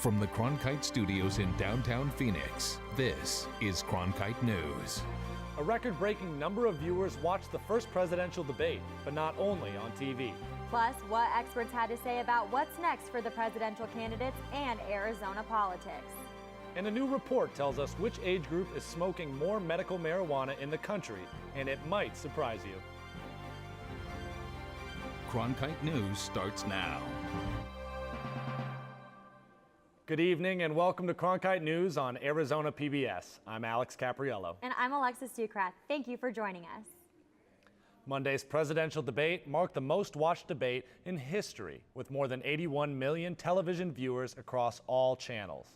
From the Cronkite studios in downtown Phoenix, this is Cronkite News. A record-breaking number of viewers watched the first presidential debate, but not only on TV. Plus, what experts had to say about what's next for the presidential candidates and Arizona politics. And a new report tells us which age group is smoking more medical marijuana in the country, and it might surprise you. Cronkite News starts now. Good evening and welcome to Cronkite News on Arizona PBS. I'm Alex Capriello. And I'm Alexis Ducrath. Thank you for joining us. Monday's presidential debate marked the most watched debate in history, with more than 81 million television viewers across all channels.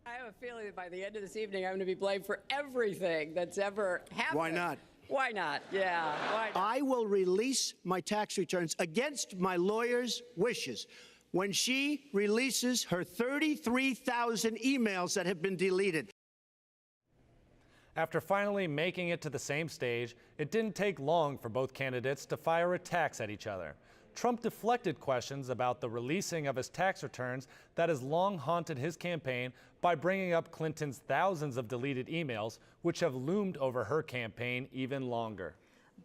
I have a feeling that by the end of this evening, I'm going to be blamed for everything that's ever happened. Why not? Why not? Yeah, why not? I will release my tax returns against my lawyer's wishes when she releases her 33,000 emails that have been deleted. After finally making it to the same stage, it didn't take long for both candidates to fire attacks at each other. Trump deflected questions about the releasing of his tax returns that has long haunted his campaign by bringing up Clinton's thousands of deleted emails, which have loomed over her campaign even longer.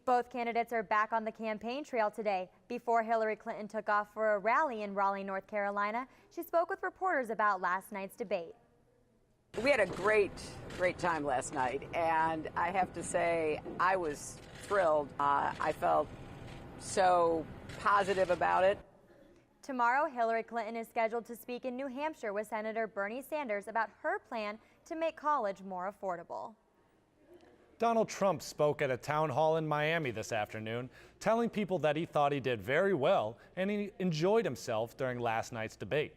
Both candidates are back on the campaign trail today. Before Hillary Clinton took off for a rally in Raleigh, North Carolina, she spoke with reporters about last night's debate. We had a great time last night, and I have to say I was thrilled. I felt so positive about it. Tomorrow, Hillary Clinton is scheduled to speak in New Hampshire with Senator Bernie Sanders about her plan to make college more affordable. Donald Trump spoke at a town hall in Miami this afternoon, telling people that he thought he did very well and he enjoyed himself during last night's debate.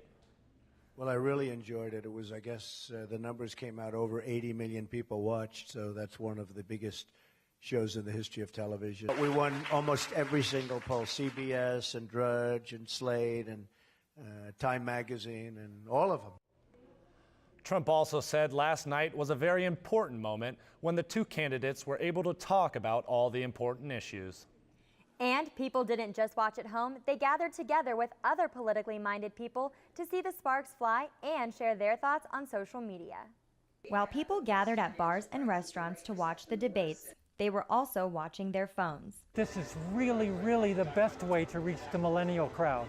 Well, I really enjoyed it. It was, I guess, the numbers came out, over 80 million people watched, so that's one of the biggest shows in the history of television. We won almost every single poll, CBS and Drudge and Slate and Time Magazine and all of them. Trump also said last night was a very important moment when the two candidates were able to talk about all the important issues. And people didn't just watch at home, they gathered together with other politically minded people to see the sparks fly and share their thoughts on social media. While people gathered at bars and restaurants to watch the debates, they were also watching their phones. This is really the best way to reach the millennial crowd.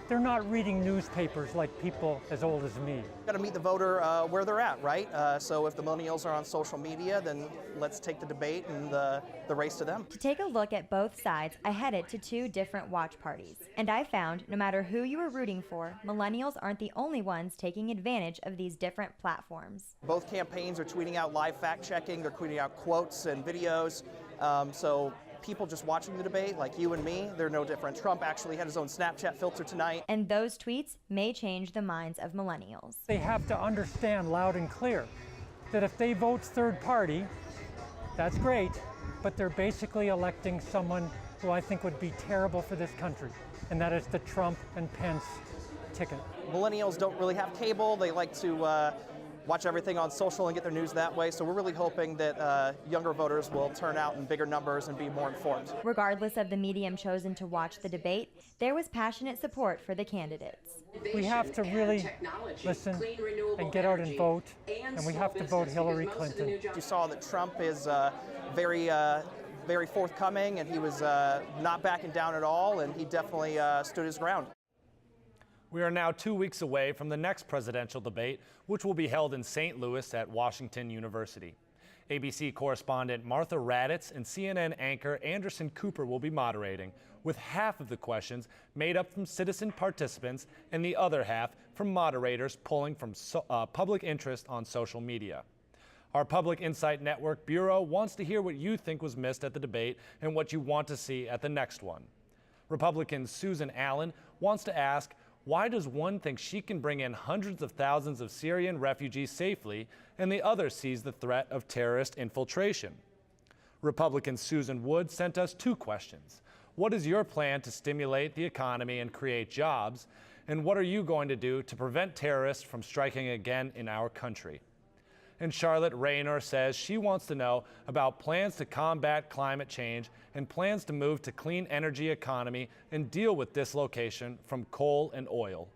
They're not reading newspapers like people as old as me. Got to meet the voter where they're at, right? So if the millennials are on social media, then let's take the debate and the race to them. To take a look at both sides, I headed to two different watch parties. And I found no matter who you were rooting for, millennials aren't the only ones taking advantage of these different platforms. Both campaigns are tweeting out live fact-checking. They're tweeting out quotes and videos. So people just watching the debate, like you and me, they're no different. Trump actually had his own Snapchat filter tonight. And those tweets may change the minds of millennials. They have to understand loud and clear that if they vote third party, that's great, but they're basically electing someone who I think would be terrible for this country, and that is the Trump and Pence ticket. Millennials don't really have cable. They like to watch everything on social and get their news that way. So we're really hoping that younger voters will turn out in bigger numbers and be more informed. Regardless of the medium chosen to watch the debate, there was passionate support for the candidates. We have to really listen and get out and vote, and we have to vote Hillary Clinton. You saw that Trump is very forthcoming, and he was not backing down at all, and he definitely stood his ground. We are now 2 weeks away from the next presidential debate, which will be held in St. Louis at Washington University. ABC correspondent Martha Raddatz and CNN anchor Anderson Cooper will be moderating, with half of the questions made up from citizen participants and the other half from moderators pulling from public interest on social media. Our Public Insight Network Bureau wants to hear what you think was missed at the debate and what you want to see at the next one. Republican Susan Allen wants to ask, why does one think she can bring in hundreds of thousands of Syrian refugees safely and the other sees the threat of terrorist infiltration? Republican Susan Wood sent us two questions. What is your plan to stimulate the economy and create jobs? And what are you going to do to prevent terrorists from striking again in our country? And Charlotte Raynor says she wants to know about plans to combat climate change and plans to move to clean energy economy and deal with dislocation from coal and oil.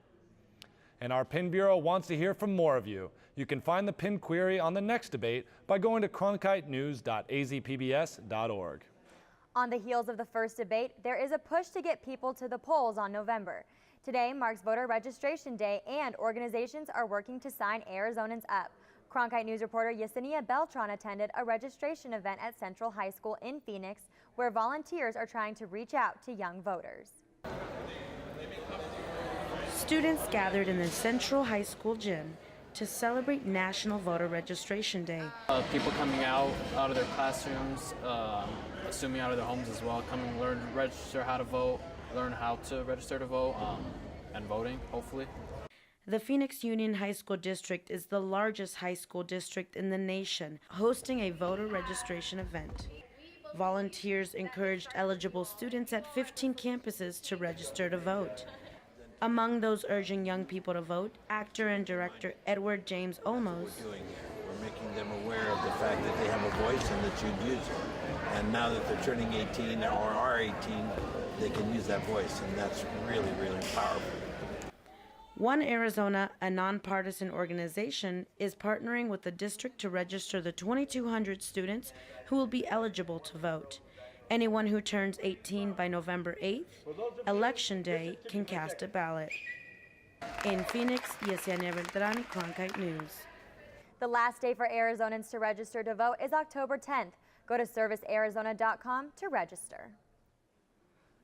And our Pin Bureau wants to hear from more of you. You can find the Pin query on the next debate by going to cronkitenews.azpbs.org. On the heels of the first debate, there is a push to get people to the polls on November. Today marks voter registration day, and organizations are working to sign Arizonans up. Cronkite News reporter Yesenia Beltran attended a registration event at Central High School in Phoenix, where volunteers are trying to reach out to young voters. Students gathered in the Central High School gym to celebrate National Voter Registration Day. People coming out of their classrooms, assuming out of their homes as well, coming learn, register how to vote, learn how to register to vote, and voting, hopefully. The Phoenix Union High School District is the largest high school district in the nation, hosting a voter registration event. Volunteers encouraged eligible students at 15 campuses to register to vote. Among those urging young people to vote, actor and director Edward James Olmos. We're making them aware of the fact that they have a voice and that you'd use it. And now that they're turning 18 or are 18, they can use that voice, and that's really, really powerful. One Arizona, a nonpartisan organization, is partnering with the district to register the 2,200 students who will be eligible to vote. Anyone who turns 18 by November 8th, Election Day, can cast a ballot. In Phoenix, Yesenia Beltran, Cronkite News. The last day for Arizonans to register to vote is October 10th. Go to servicearizona.com to register.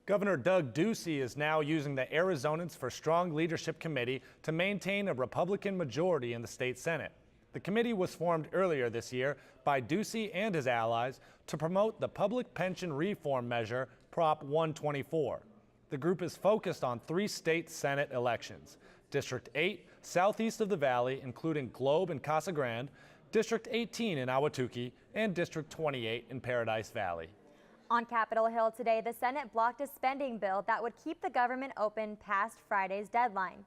Governor Doug Ducey is now using the Arizonans for Strong Leadership Committee to maintain a Republican majority in the state Senate. The committee was formed earlier this year by Ducey and his allies to promote the public pension reform measure, Prop 124. The group is focused on 3 state Senate elections: District 8, southeast of the Valley, including Globe and Casa Grande, District 18 in Ahwatukee, and District 28 in Paradise Valley. On Capitol Hill today, the Senate blocked a spending bill that would keep the government open past Friday's deadline.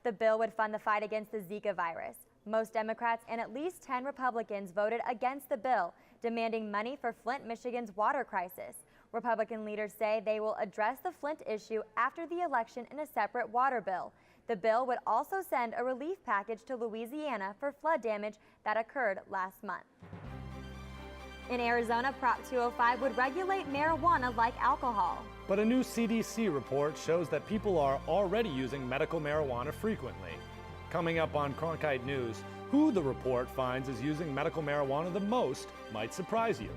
The bill would fund the fight against the Zika virus. Most Democrats and at least 10 Republicans voted against the bill, demanding money for Flint, Michigan's water crisis. Republican leaders say they will address the Flint issue after the election in a separate water bill. The bill would also send a relief package to Louisiana for flood damage that occurred last month. In Arizona, Prop 205 would regulate marijuana like alcohol. But a new CDC report shows that people are already using medical marijuana frequently. Coming up on Cronkite News, who the report finds is using medical marijuana the most might surprise you.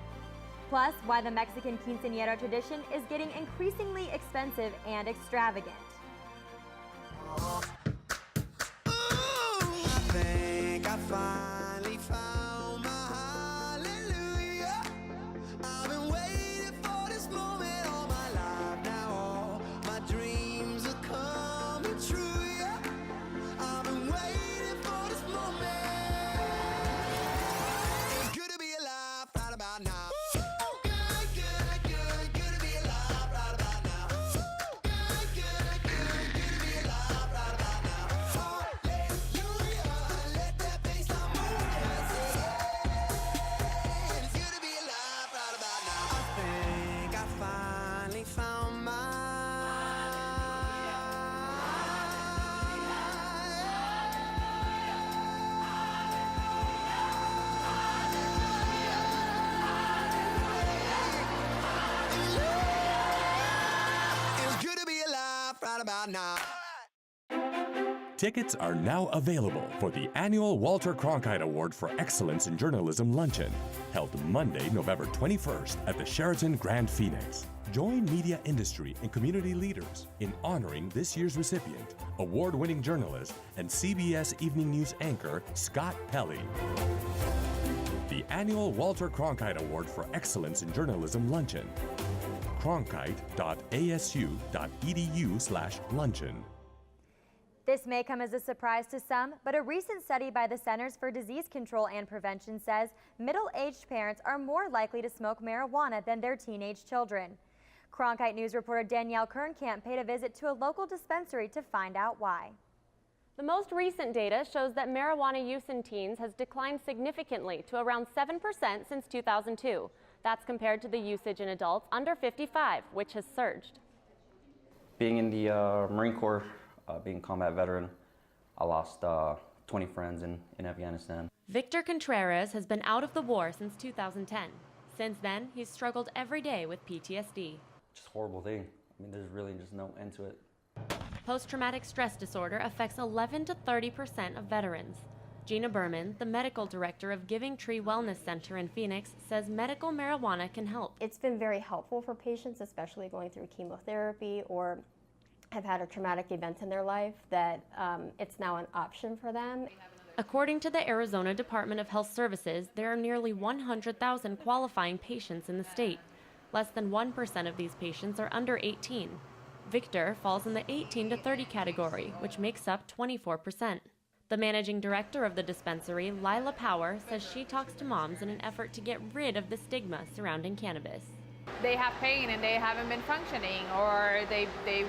Plus, why the Mexican quinceañera tradition is getting increasingly expensive and extravagant. I think I finally found my hallelujah. I've been waiting for this moment all my life now. All my dreams are coming true, yeah. I've been waiting for this moment. It's good to be alive right about now. Now. Tickets are now available for the annual Walter Cronkite Award for Excellence in Journalism Luncheon, held Monday, November 21st at the Sheraton Grand Phoenix. Join media industry and community leaders in honoring this year's recipient, award-winning journalist and CBS Evening News anchor Scott Pelley. The annual Walter Cronkite Award for Excellence in Journalism Luncheon. cronkite.asu.edu/luncheon. This may come as a surprise to some, but a recent study by the Centers for Disease Control and Prevention says middle-aged parents are more likely to smoke marijuana than their teenage children. Cronkite News reporter Danielle Kernkamp paid a visit to a local dispensary to find out why. The most recent data shows that marijuana use in teens has declined significantly to around 7% since 2002. That's compared to the usage in adults under 55, which has surged. Being in the Marine Corps, being a combat veteran, I lost 20 friends in Afghanistan. Victor Contreras has been out of the war since 2010. Since then, he's struggled every day with PTSD. Just a horrible thing. I mean, there's really just no end to it. Post-traumatic stress disorder affects 11 to 30% of veterans. Gina Berman, the medical director of Giving Tree Wellness Center in Phoenix, says medical marijuana can help. It's been very helpful for patients, especially going through chemotherapy or have had a traumatic event in their life, that it's now an option for them. According to the Arizona Department of Health Services, there are nearly 100,000 qualifying patients in the state. Less than 1% of these patients are under 18. Victor falls in the 18 to 30 category, which makes up 24%. The managing director of the dispensary, Lila Power, says she talks to moms in an effort to get rid of the stigma surrounding cannabis. They have pain and they haven't been functioning, or they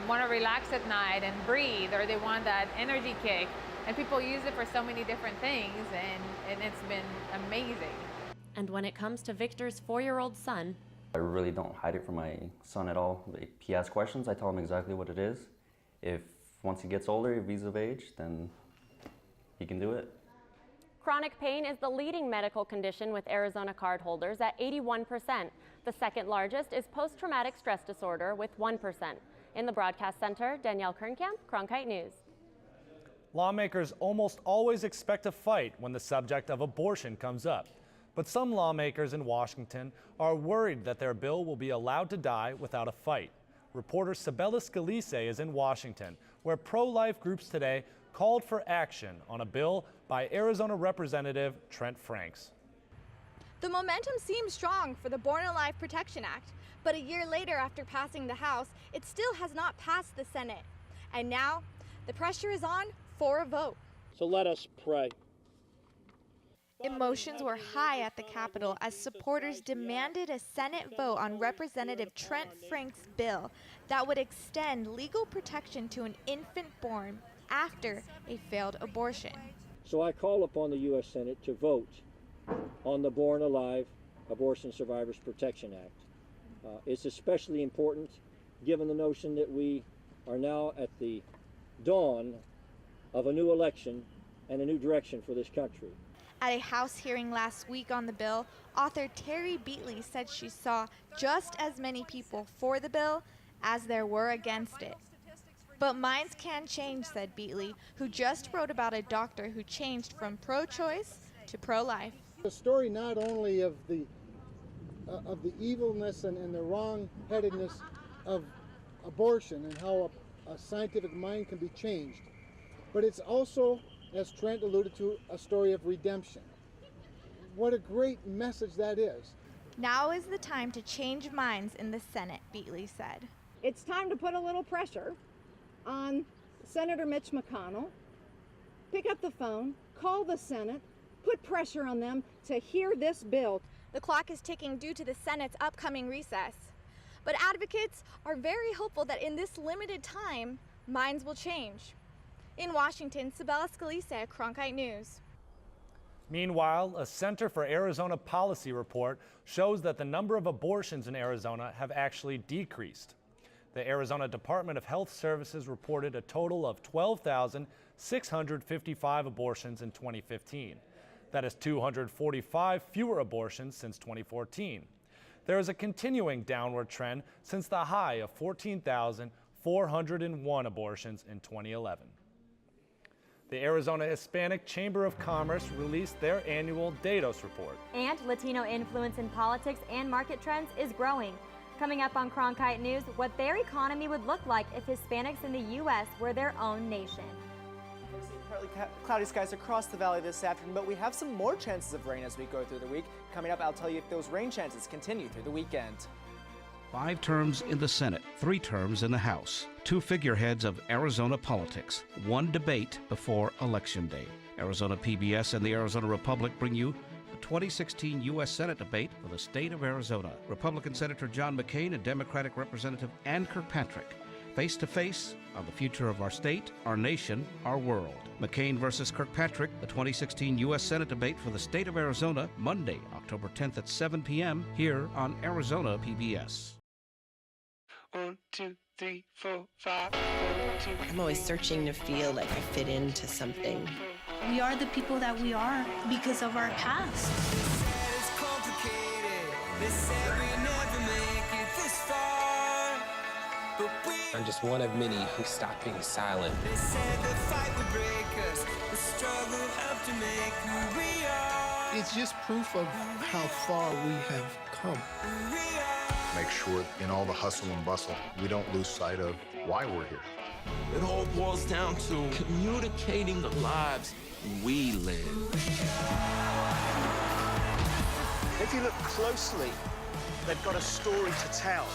want to relax at night and breathe, or they want that energy kick. And people use it for so many different things, and it's been amazing. And when it comes to Victor's 4-year-old son, I really don't hide it from my son at all. If he asks questions, I tell him exactly what it is. If once he gets older, if he's of age, then he can do it. chronic pain is the leading medical condition with Arizona cardholders at 81%. The second largest is post-traumatic stress disorder with 1%. In the broadcast center, Danielle Kernkamp, Cronkite News. Lawmakers almost always expect a fight when the subject of abortion comes up. But some lawmakers in Washington are worried that their bill will be allowed to die without a fight. Reporter Sabella Scalise is in Washington, where pro-life groups today called for action on a bill by Arizona Representative Trent Franks. The momentum seems strong for the Born Alive Protection Act, but a year later after passing the House, it still has not passed the Senate. And now, the pressure is on for a vote. So let us pray. Emotions were high at the Capitol as supporters demanded a Senate vote on Representative Trent Franks' bill that would extend legal protection to an infant born after a failed abortion. So I call upon the U.S. Senate to vote on the Born Alive Abortion Survivors Protection Act. It's especially important given the notion that we are now at the dawn of a new election and a new direction for this country. At a House hearing last week on the bill, author Terry Beatley said she saw just as many people for the bill as there were against it. But minds can change, said Beatley, who just wrote about a doctor who changed from pro-choice to pro-life. The story not only of the evilness and the wrong-headedness of abortion and how a scientific mind can be changed, but it's also, as Trent alluded to, a story of redemption. What a great message that is. Now is the time to change minds in the Senate, Beatley said. It's time to put a little pressure on Senator Mitch McConnell. Pick up the phone, call the Senate, put pressure on them to hear this bill. The clock is ticking due to the Senate's upcoming recess. But advocates are very hopeful that in this limited time, minds will change. In Washington, Sabella Scalise, Cronkite News. Meanwhile, a Center for Arizona Policy report shows that the number of abortions in Arizona have actually decreased. The Arizona Department of Health Services reported a total of 12,655 abortions in 2015. That is 245 fewer abortions since 2014. There is a continuing downward trend since the high of 14,401 abortions in 2011. The Arizona Hispanic Chamber of Commerce released their annual Datos report. And Latino influence in politics and market trends is growing. Coming up on Cronkite News, what their economy would look like if Hispanics in the U.S. were their own nation. We're seeing partly cloudy skies across the valley this afternoon, but we have some more chances of rain as we go through the week. Coming up, I'll tell you if those rain chances continue through the weekend. 5 terms in the Senate, 3 terms in the House, 2 figureheads of Arizona politics, 1 debate before Election Day. Arizona PBS and the Arizona Republic bring you the 2016 U.S. Senate debate for the state of Arizona. Republican Senator John McCain and Democratic Representative Ann Kirkpatrick face to face on the future of our state, our nation, our world. McCain versus Kirkpatrick, the 2016 U.S. Senate debate for the state of Arizona, Monday, October 10th at 7 p.m. here on Arizona PBS. 1, 2, 3, 4, 5, 4, 2. I'm always searching to feel like I fit into something. We are the people that we are because of our past. It's complicated. They said we never make it this far. But I'm just one of many who stopped being silent. they said the fight would break us. The struggle helped to make who we are. It's just proof of how far we have come. Make sure in all the hustle and bustle, we don't lose sight of why we're here. It all boils down to communicating the lives we live. If you look closely, they've got a story to tell.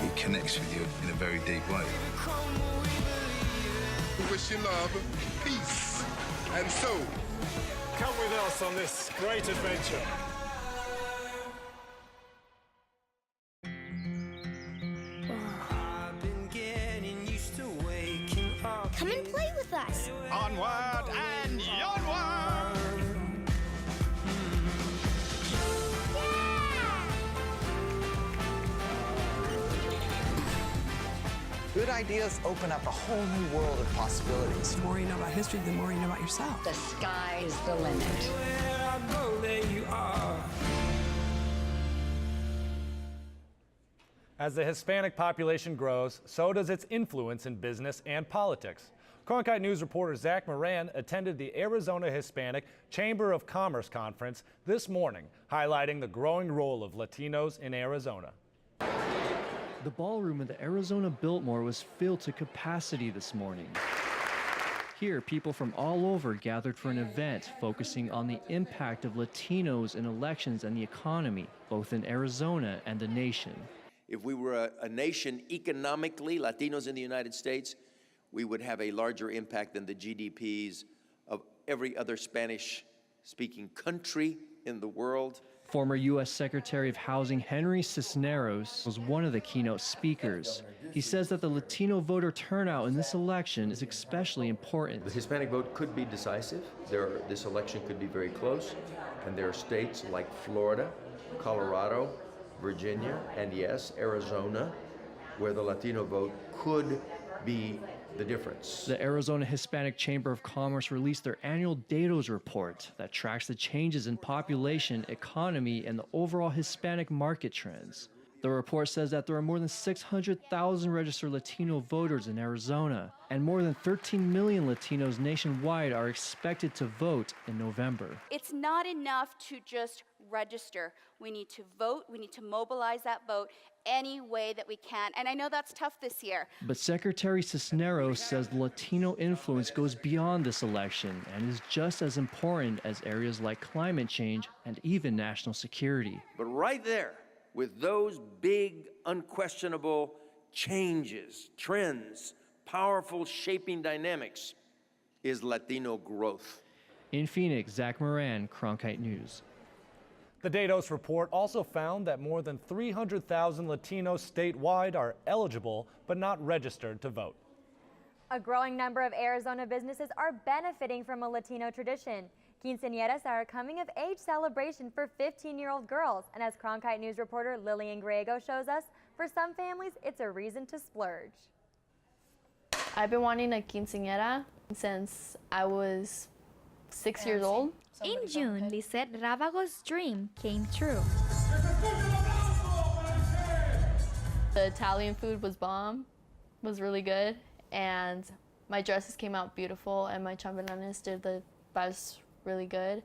It connects with you in a very deep way. We wish you love, peace, and soul. Come with us on this great adventure. Come and play with us. Onward and onward! Good ideas open up a whole new world of possibilities. The more you know about history, the more you know about yourself. The sky is the limit. Where I go, there you are. As the Hispanic population grows, so does its influence in business and politics. Cronkite News reporter Zach Moran attended the Arizona Hispanic Chamber of Commerce Conference this morning, highlighting the growing role of Latinos in Arizona. The ballroom at the Arizona Biltmore was filled to capacity this morning. Here, people from all over gathered for an event focusing on the impact of Latinos in elections and the economy, both in Arizona and the nation. If we were a nation economically, Latinos in the United States, we would have a larger impact than the GDPs of every other Spanish-speaking country in the world. Former U.S. Secretary of Housing Henry Cisneros was one of the keynote speakers. He says that the Latino voter turnout in this election is especially important. The Hispanic vote could be decisive. This election could be very close. And there are states like Florida, Colorado, Virginia, and yes, Arizona, where the Latino vote could be the difference. The Arizona Hispanic Chamber of Commerce released their annual Datos report that tracks the changes in population, economy, and the overall Hispanic market trends. The report says that there are more than 600,000 registered Latino voters in Arizona, and more than 13 million Latinos nationwide are expected to vote in November. It's not enough to just register. We need to vote. We need to mobilize that vote any way that we can. And I know that's tough this year. But Secretary Cisneros says the Latino influence goes beyond this election and is just as important as areas like climate change and even national security. But right there, with those big, unquestionable changes, trends, powerful shaping dynamics, is Latino growth. In Phoenix, Zach Moran, Cronkite News. The Datos report also found that more than 300,000 Latinos statewide are eligible but not registered to vote. A growing number of Arizona businesses are benefiting from a Latino tradition. Quinceañeras are a coming-of-age celebration for 15-year-old girls, and as Cronkite News reporter Lillian Griego shows us, for some families, it's a reason to splurge. I've been wanting a quinceañera since I was 6 years old. In June, Lisette Ravago's dream came true. The Italian food was bomb, was really good, and my dresses came out beautiful, and my chambelanes did the vibes really good,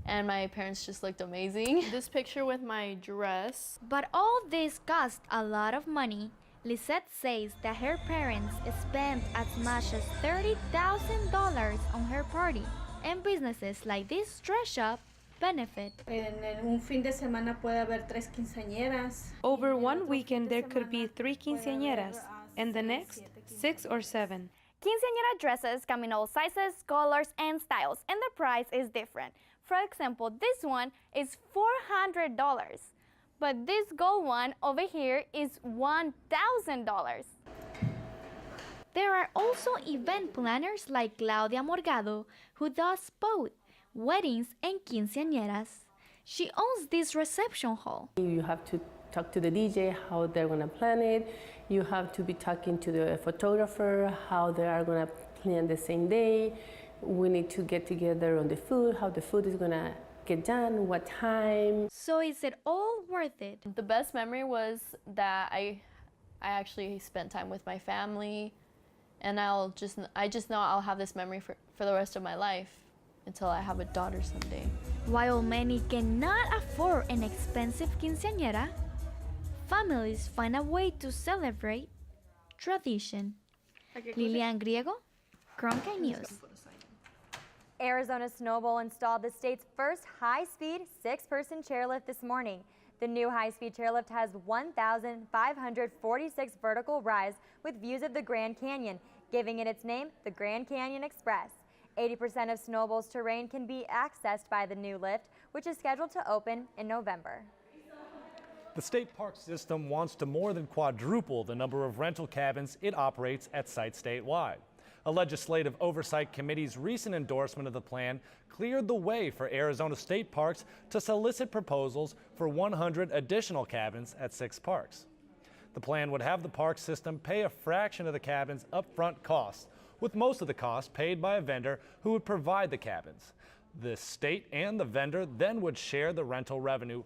and my parents just looked amazing. This picture with my dress. But all this cost a lot of money. Lisette says that her parents spent as much as $30,000 on her party, and businesses like this dress shop benefit. Over one weekend, there could be 3 quinceañeras, and the next, 6 or 7. Quinceañera dresses come in all sizes, colors, and styles, and the price is different. For example, this one is $400, but this gold one over here is $1,000. There are also event planners like Claudia Morgado, who does both weddings and quinceañeras. She owns this reception hall. You have to talk to the DJ how they're going to plan it. You have to be talking to the photographer how they are going to plan the same day. We need to get together on the food, how the food is going to get done, what time. So is it all worth it? The best memory was that I actually spent time with my family, and I just know I'll have this memory for the rest of my life until I have a daughter someday. While many cannot afford an expensive quinceañera, families find a way to celebrate tradition. Lilian Griego, Cronkite News. Arizona Snowball installed the state's first high-speed 6-person chairlift this morning. The new high-speed chairlift has 1,546 vertical rise with views of the Grand Canyon, giving it its name, the Grand Canyon Express. 80% of Snowball's terrain can be accessed by the new lift, which is scheduled to open in November. The state park system wants to more than quadruple the number of rental cabins it operates at sites statewide. A legislative oversight committee's recent endorsement of the plan cleared the way for Arizona state parks to solicit proposals for 100 additional cabins at 6 parks. The plan would have the park system pay a fraction of the cabin's upfront costs, with most of the costs paid by a vendor who would provide the cabins. The state and the vendor then would share the rental revenue.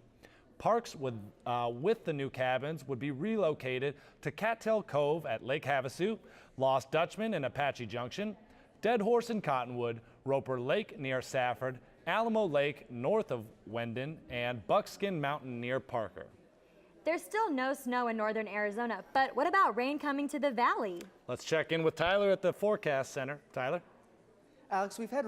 Parks with the new cabins would be relocated to Cattail Cove at Lake Havasu, Lost Dutchman in Apache Junction, Dead Horse in Cottonwood, Roper Lake near Safford, Alamo Lake north of Wendon, and Buckskin Mountain near Parker. There's still no snow in northern Arizona, but what about rain coming to the valley? Let's check in with Tyler at the Forecast Center. Tyler? Alex, we've had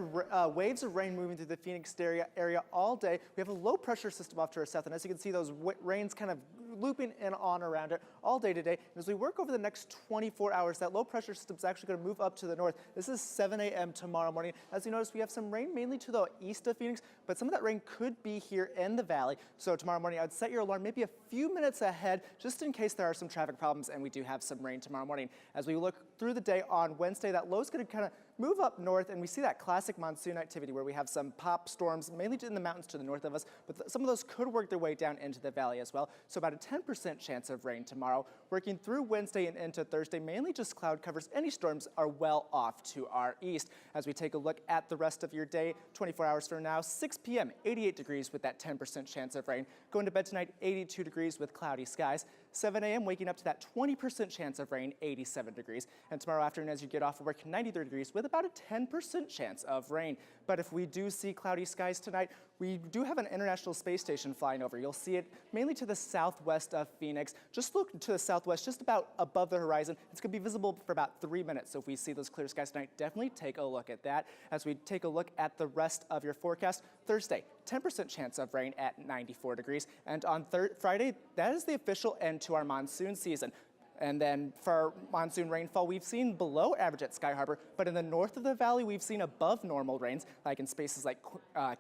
waves of rain moving through the Phoenix area all day. We have a low pressure system off to our south, and as you can see, those rains kind of looping in on around it all day today. And as we work over the next 24 hours, that low pressure system is actually going to move up to the north. This is 7 a.m. tomorrow morning. As you notice, we have some rain mainly to the east of Phoenix, but some of that rain could be here in the valley. So tomorrow morning, I'd set your alarm maybe a few minutes ahead, just in case there are some traffic problems and we do have some rain tomorrow morning. As we look through the day on Wednesday, that low is going to kind of move up north, and we see that classic monsoon activity where we have some pop storms, mainly in the mountains to the north of us, but some of those could work their way down into the valley as well. So about a 10% chance of rain tomorrow. Working through Wednesday and into Thursday, mainly just cloud covers. Any storms are well off to our east. As we take a look at the rest of your day, 24 hours from now, 6 p.m., 88 degrees with that 10% chance of rain. Going to bed tonight, 82 degrees with cloudy skies. 7 a.m., waking up to that 20% chance of rain, 87 degrees. And tomorrow afternoon, as you get off of work, 93 degrees with about a 10% chance of rain. But if we do see cloudy skies tonight, we do have an International Space Station flying over. You'll see it mainly to the southwest of Phoenix. Just look to the southwest, just about above the horizon. It's going to be visible for about 3 minutes. So if we see those clear skies tonight, definitely take a look at that. As we take a look at the rest of your forecast, Thursday, 10% chance of rain at 94 degrees. And on Friday, that is the official end to our monsoon season. And then for monsoon rainfall, we've seen below average at Sky Harbor, but in the north of the valley, we've seen above normal rains, like in spaces like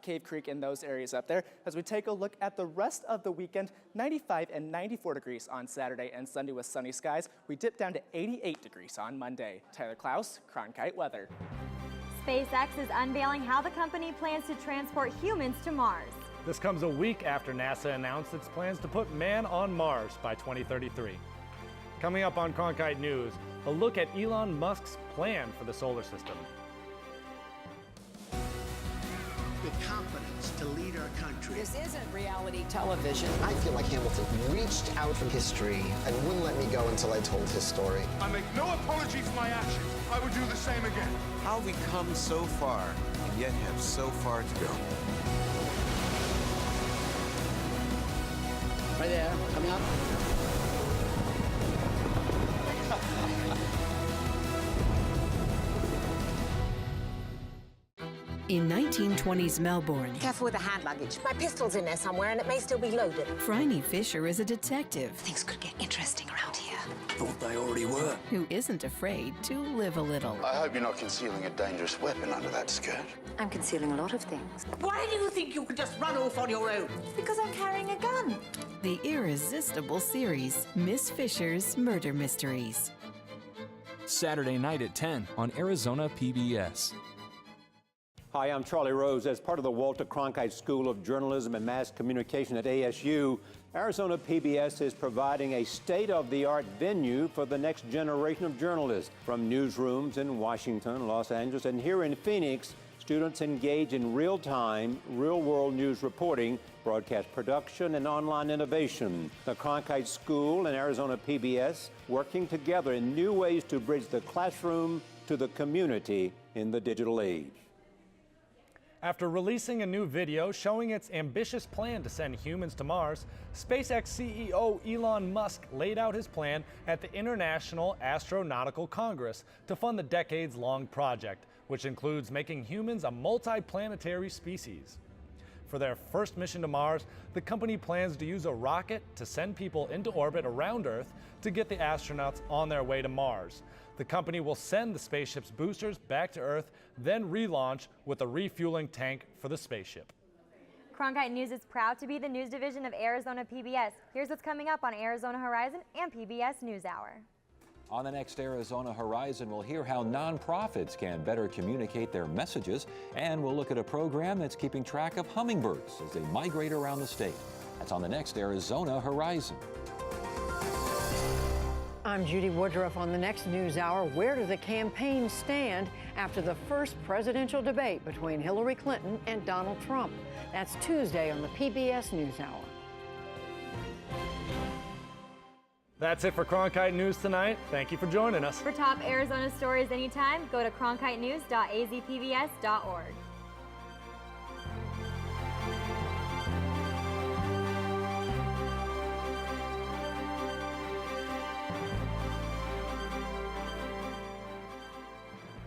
Cave Creek and those areas up there. As we take a look at the rest of the weekend, 95 and 94 degrees on Saturday and Sunday with sunny skies. We dip down to 88 degrees on Monday. Tyler Klaus, Cronkite Weather. SpaceX is unveiling how the company plans to transport humans to Mars. This comes a week after NASA announced its plans to put man on Mars by 2033. Coming up on Cronkite News, a look at Elon Musk's plan for the solar system. The confidence to lead our country. This isn't reality television. I feel like Hamilton reached out from history and wouldn't let me go until I told his story. I make no apology for my actions. I would do the same again. How we come so far and yet have so far to go. Right there, coming up. In 1920s Melbourne, Careful with the hand luggage. My pistol's in there somewhere and it may still be loaded. Phryne Fisher is a detective. Things could get interesting around here. Thought they already were. Who isn't afraid to live a little. I hope you're not concealing a dangerous weapon under that skirt. I'm concealing a lot of things. Why do you think you could just run off on your own? Because I'm carrying a gun. The irresistible series, Miss Fisher's Murder Mysteries. Saturday night at 10 on Arizona PBS. Hi, I'm Charlie Rose. As part of the Walter Cronkite School of Journalism and Mass Communication at ASU, Arizona PBS is providing a state-of-the-art venue for the next generation of journalists. From newsrooms in Washington, Los Angeles, and here in Phoenix, students engage in real-time, real-world news reporting, broadcast production, and online innovation. The Cronkite School and Arizona PBS working together in new ways to bridge the classroom to the community in the digital age. After releasing a new video showing its ambitious plan to send humans to Mars, SpaceX CEO Elon Musk laid out his plan at the International Astronautical Congress to fund the decades-long project, which includes making humans a multi-planetary species. For their first mission to Mars, the company plans to use a rocket to send people into orbit around Earth to get the astronauts on their way to Mars. The company will send the spaceship's boosters back to Earth, then relaunch with a refueling tank for the spaceship. Cronkite News is proud to be the news division of Arizona PBS. Here's what's coming up on Arizona Horizon and PBS NewsHour. On the next Arizona Horizon, we'll hear how nonprofits can better communicate their messages, and we'll look at a program that's keeping track of hummingbirds as they migrate around the state. That's on the next Arizona Horizon. I'm Judy Woodruff on the next NewsHour. Where do the campaigns stand after the first presidential debate between Hillary Clinton and Donald Trump? That's Tuesday on the PBS NewsHour. That's it for Cronkite News tonight. Thank you for joining us. For top Arizona stories anytime, go to cronkitenews.azpbs.org.